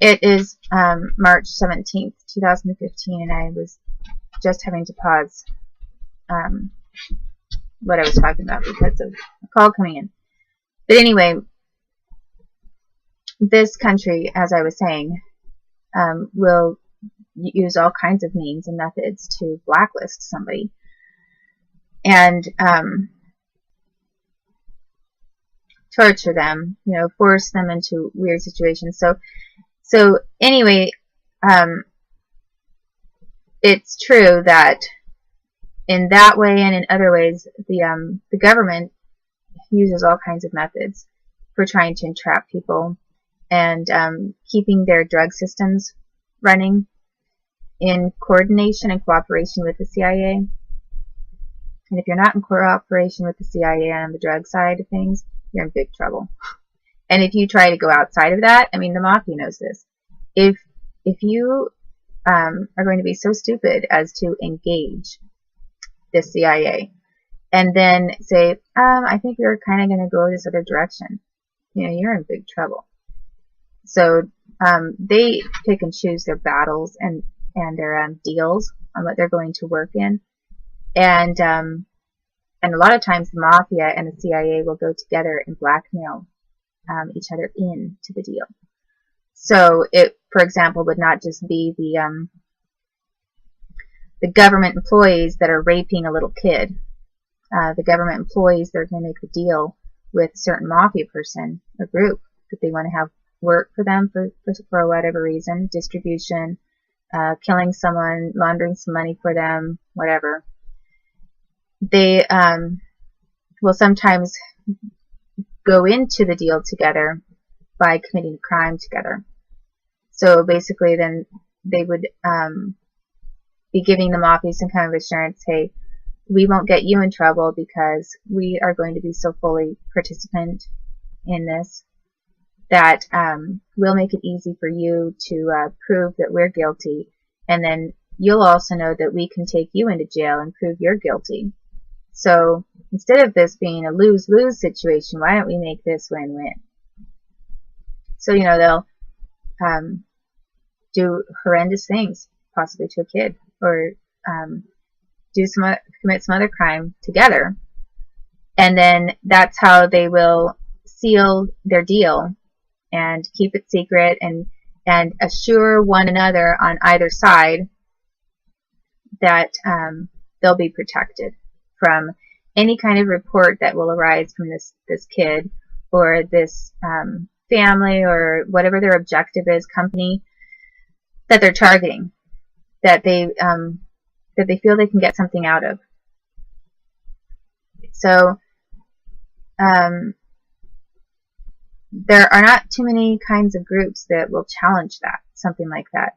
It is March 17th, 2015, and I was just having to pause what I was talking about because of a call coming in. But anyway, this country, as I was saying, will use all kinds of means and methods to blacklist somebody and torture them, force them into weird situations. So anyway, it's true that in that way and in other ways, the government uses all kinds of methods for trying to entrap people and keeping their drug systems running in coordination and cooperation with the CIA. And if you're not in cooperation with the CIA on the drug side of things, you're in big trouble. And if you try to go outside of that, I mean, the mafia knows this. If you are going to be so stupid as to engage the CIA and then say, I think we're kind of going to go this other direction, you're in big trouble. So they pick and choose their battles and their deals on what they're going to work in. And a lot of times the mafia and the CIA will go together and blackmail each other into the deal. So it, for example, would not just be the government employees that are raping a little kid. The government employees that are going to make the deal with a certain mafia person or group that they want to have work for them for whatever reason, distribution, killing someone, laundering some money for them, whatever. They will sometimes go into the deal together by committing a crime together. So basically then they would be giving the mafia some kind of assurance, hey, we won't get you in trouble because we are going to be so fully participant in this that we'll make it easy for you to prove that we're guilty, and then you'll also know that we can take you into jail and prove you're guilty. So instead of this being a lose-lose situation, why don't we make this win-win? So, they'll do horrendous things, possibly to a kid, or commit some other crime together. And then that's how they will seal their deal and keep it secret and assure one another on either side that they'll be protected from any kind of report that will arise from this kid or this family or whatever their objective is, company that they're targeting, that they feel they can get something out of. So there are not too many kinds of groups that will challenge that, something like that.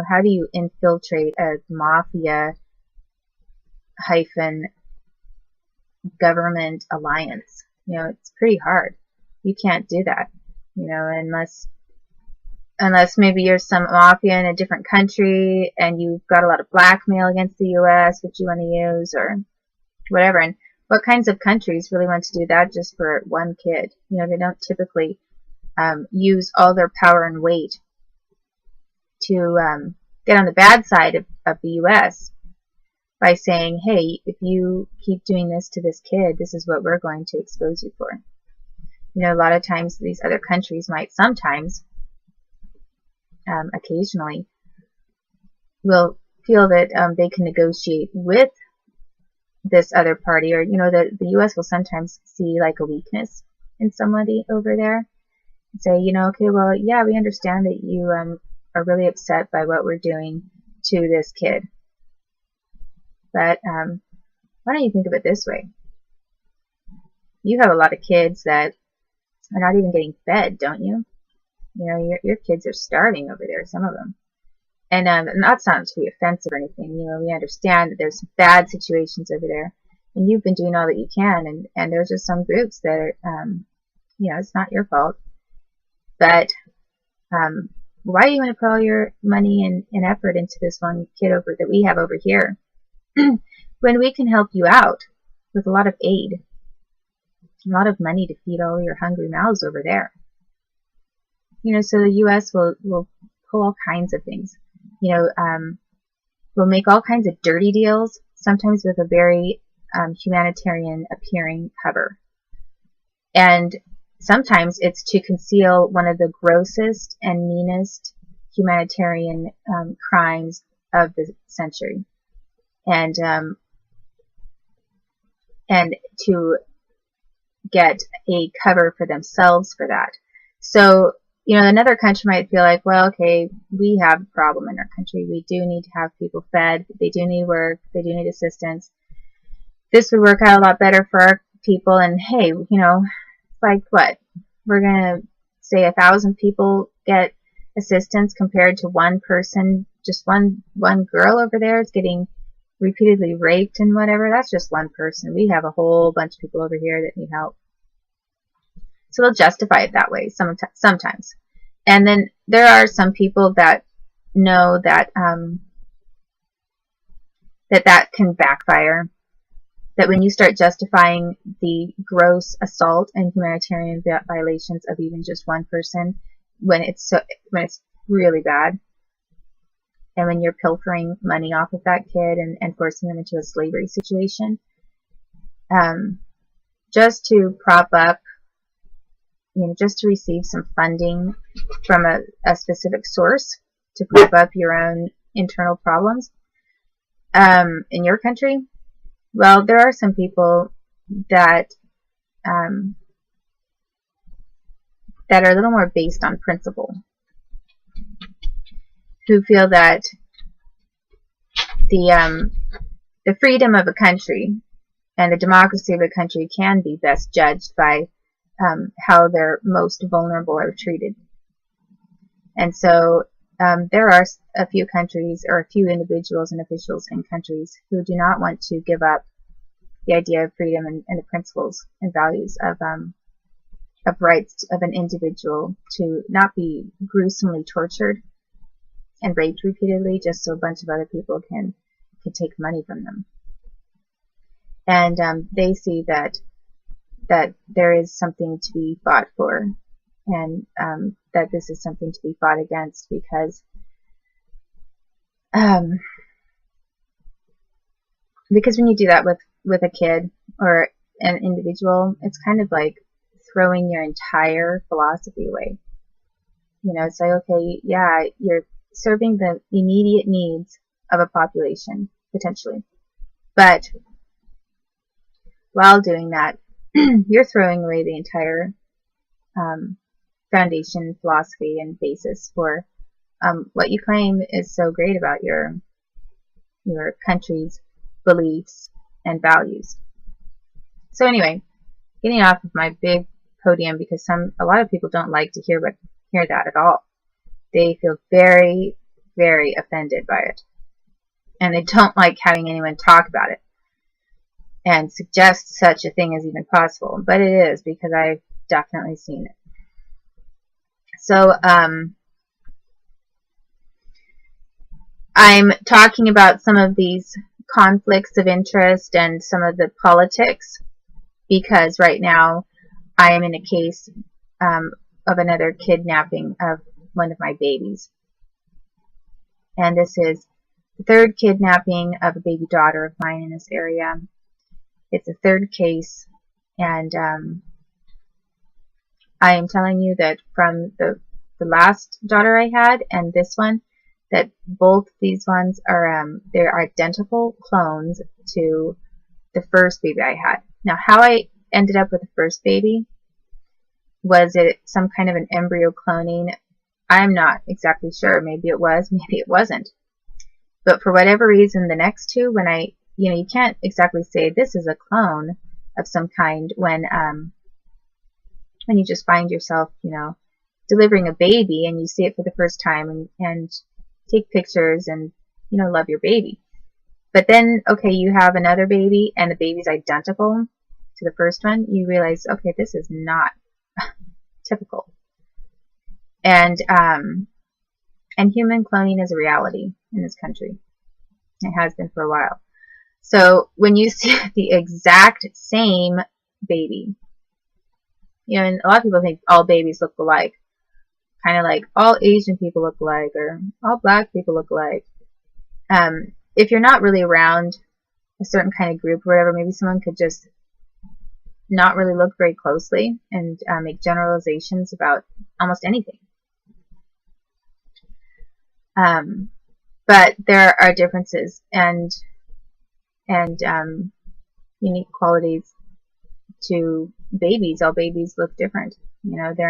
How do you infiltrate a mafia government alliance? It's pretty hard. You can't do that, unless maybe you're some mafia in a different country and you've got a lot of blackmail against the U.S. which you want to use or whatever. And what kinds of countries really want to do that just for one kid? They don't typically use all their power and weight to get on the bad side of the U.S. by saying, hey, if you keep doing this to this kid, this is what we're going to expose you for. A lot of times these other countries might sometimes, occasionally, will feel that they can negotiate with this other party, or the U.S. will sometimes see like a weakness in somebody over there and say, okay, well, yeah, we understand that you are really upset by what we're doing to this kid, but why don't you think of it this way? You have a lot of kids that are not even getting fed, don't you? Your kids are starving over there, some of them. And that's not to be offensive or anything. We understand that there's bad situations over there, and you've been doing all that you can, and there's just some groups that are, it's not your fault. But why do you want to put all your money and effort into this one kid that we have over here when we can help you out with a lot of aid, a lot of money to feed all your hungry mouths over there? So the U.S. will pull all kinds of things. Will make all kinds of dirty deals, sometimes with a very humanitarian appearing cover. And sometimes it's to conceal one of the grossest and meanest humanitarian crimes of the century. And to get a cover for themselves for that. So, another country might feel like, well, okay, we have a problem in our country. We do need to have people fed. They do need work. They do need assistance. This would work out a lot better for our people. And hey, like what? We're going to say 1,000 people get assistance compared to one person, just one girl over there is getting repeatedly raped and whatever. That's just one person. We have a whole bunch of people over here that need help. So they'll justify it that way sometimes. And then there are some people that know that that can backfire. That when you start justifying the gross assault and humanitarian violations of even just one person, when it's really bad, and when you're pilfering money off of that kid and forcing them into a slavery situation, just to prop up, just to receive some funding from a specific source to prop up your own internal problems in your country. Well, there are some people that are a little more based on principle, who feel that the freedom of a country and the democracy of a country can be best judged by how their most vulnerable are treated. And so there are a few countries or a few individuals and officials in countries who do not want to give up the idea of freedom and the principles and values of rights of an individual to not be gruesomely tortured and raped repeatedly just so a bunch of other people can take money from them. And they see that there is something to be fought for, and that this is something to be fought against, because when you do that with a kid or an individual, it's kind of like throwing your entire philosophy away. It's like, okay, yeah, you're serving the immediate needs of a population, potentially. But while doing that, you're throwing away the entire foundation, philosophy, and basis for what you claim is so great about your country's beliefs and values. So anyway, getting off of my big podium, because a lot of people don't like to hear that at all. They feel very, very offended by it, and they don't like having anyone talk about it and suggest such a thing as even possible. But it is, because I've definitely seen it. So I'm talking about some of these conflicts of interest and some of the politics, because right now I am in a case of another kidnapping of one of my babies. And this is the third kidnapping of a baby daughter of mine in this area. It's a third case, and I am telling you that from the last daughter I had and this one, that both these ones are they're identical clones to the first baby I had. Now, how I ended up with the first baby, was it some kind of an embryo cloning? I'm not exactly sure. Maybe it was, maybe it wasn't. But for whatever reason, the next two, when you can't exactly say this is a clone of some kind when you just find yourself, delivering a baby and you see it for the first time and take pictures and, love your baby. But then, okay, you have another baby and the baby's identical to the first one. You realize, okay, this is not typical. And human cloning is a reality in this country. It has been for a while. So when you see the exact same baby, and a lot of people think all babies look alike. kind of like all Asian people look alike or all black people look alike. If you're not really around a certain kind of group or whatever, maybe someone could just not really look very closely and make generalizations about almost anything. But there are differences and unique qualities to babies. All babies look different. You know, they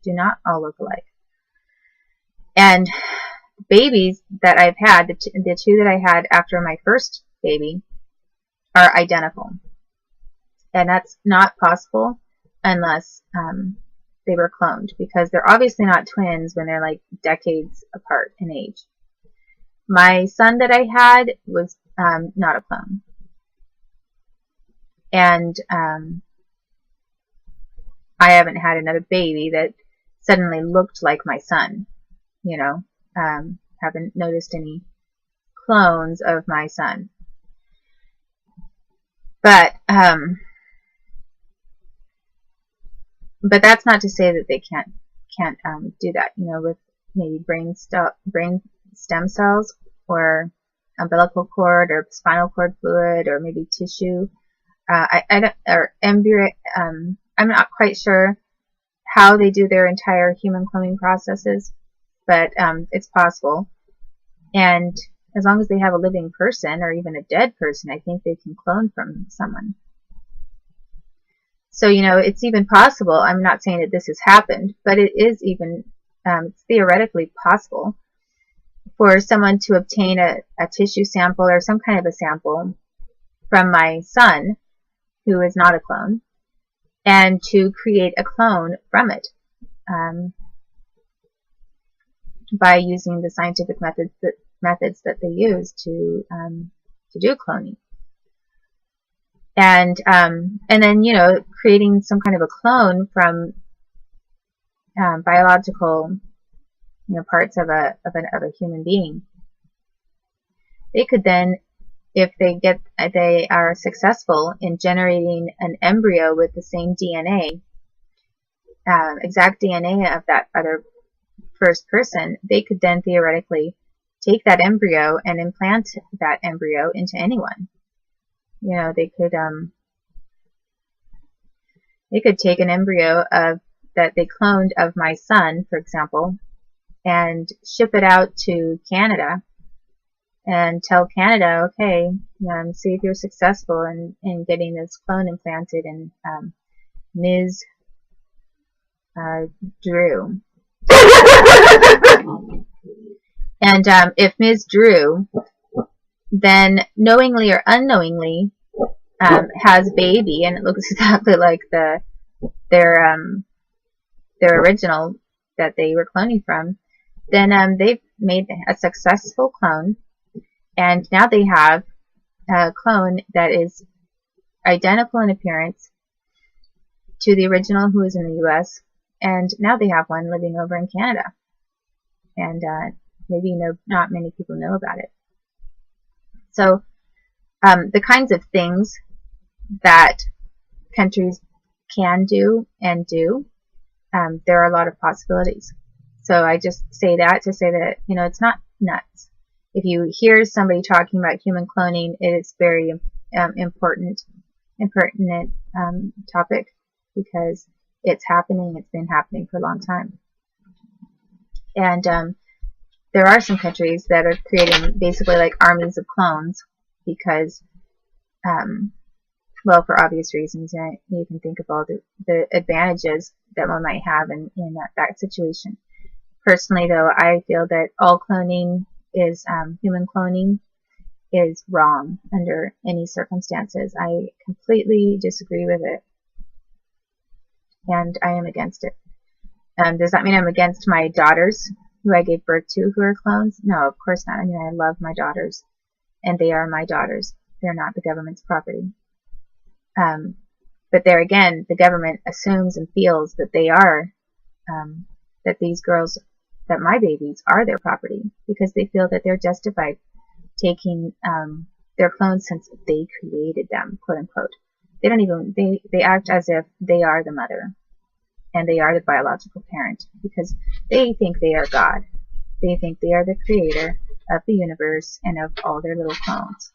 do not all look alike. And babies that I've had, the two that I had after my first baby, are identical. And that's not possible unless they were cloned, because they're obviously not twins when they're like decades apart in age. My son that I had was not a clone. And I haven't had another baby that suddenly looked like my son. You know, haven't noticed any clones of my son. But that's not to say that they can't do that. You know, with maybe brain stem cells or umbilical cord or spinal cord fluid or maybe tissue. Or embryo. I'm not quite sure how they do their entire human cloning processes, but it's possible. And as long as they have a living person or even a dead person, I think they can clone from someone. So, you know, it's even possible. I'm not saying that this has happened, but it is even it's theoretically possible for someone to obtain a tissue sample or some kind of a sample from my son, who is not a clone, and to create a clone from it by using the scientific methods that they use to do cloning. And then, you know, creating some kind of a clone from biological, you know, parts of a human being. They could then, if they are successful in generating an embryo with the same DNA, exact DNA of that other first person, they could then theoretically take that embryo and implant that embryo into anyone. You know, they could take an embryo that they cloned of my son, for example, and ship it out to Canada and tell Canada, okay, see if you're successful in getting this clone implanted in Ms. Drew. And if Ms. Drew then knowingly or unknowingly has a baby and it looks exactly like their original that they were cloning from, then they've made a successful clone, and now they have a clone that is identical in appearance to the original who is in the U.S., and now they have one living over in Canada, and maybe not many people know about it. So the kinds of things that countries can do and do, there are a lot of possibilities. So I just say that to say that, you know, it's not nuts. If you hear somebody talking about human cloning, it is very important and pertinent topic, because it's happening. It's been happening for a long time. And there are some countries that are creating basically like armies of clones because, well, for obvious reasons. You can think of all the advantages that one might have in that situation. Personally, though, I feel that all cloning is, human cloning is wrong under any circumstances. I completely disagree with it, and I am against it. Does that mean I'm against my daughters who I gave birth to who are clones? No, of course not. I mean, I love my daughters, and they are my daughters. They're not the government's property. But there again, the government assumes and feels that they are, that these girls, that my babies are their property, because they feel that they're justified taking their clones since they created them, quote unquote. They don't even, they act as if they are the mother. and they are the biological parent because they think they are God. They think they are the creator of the universe and of all their little clones.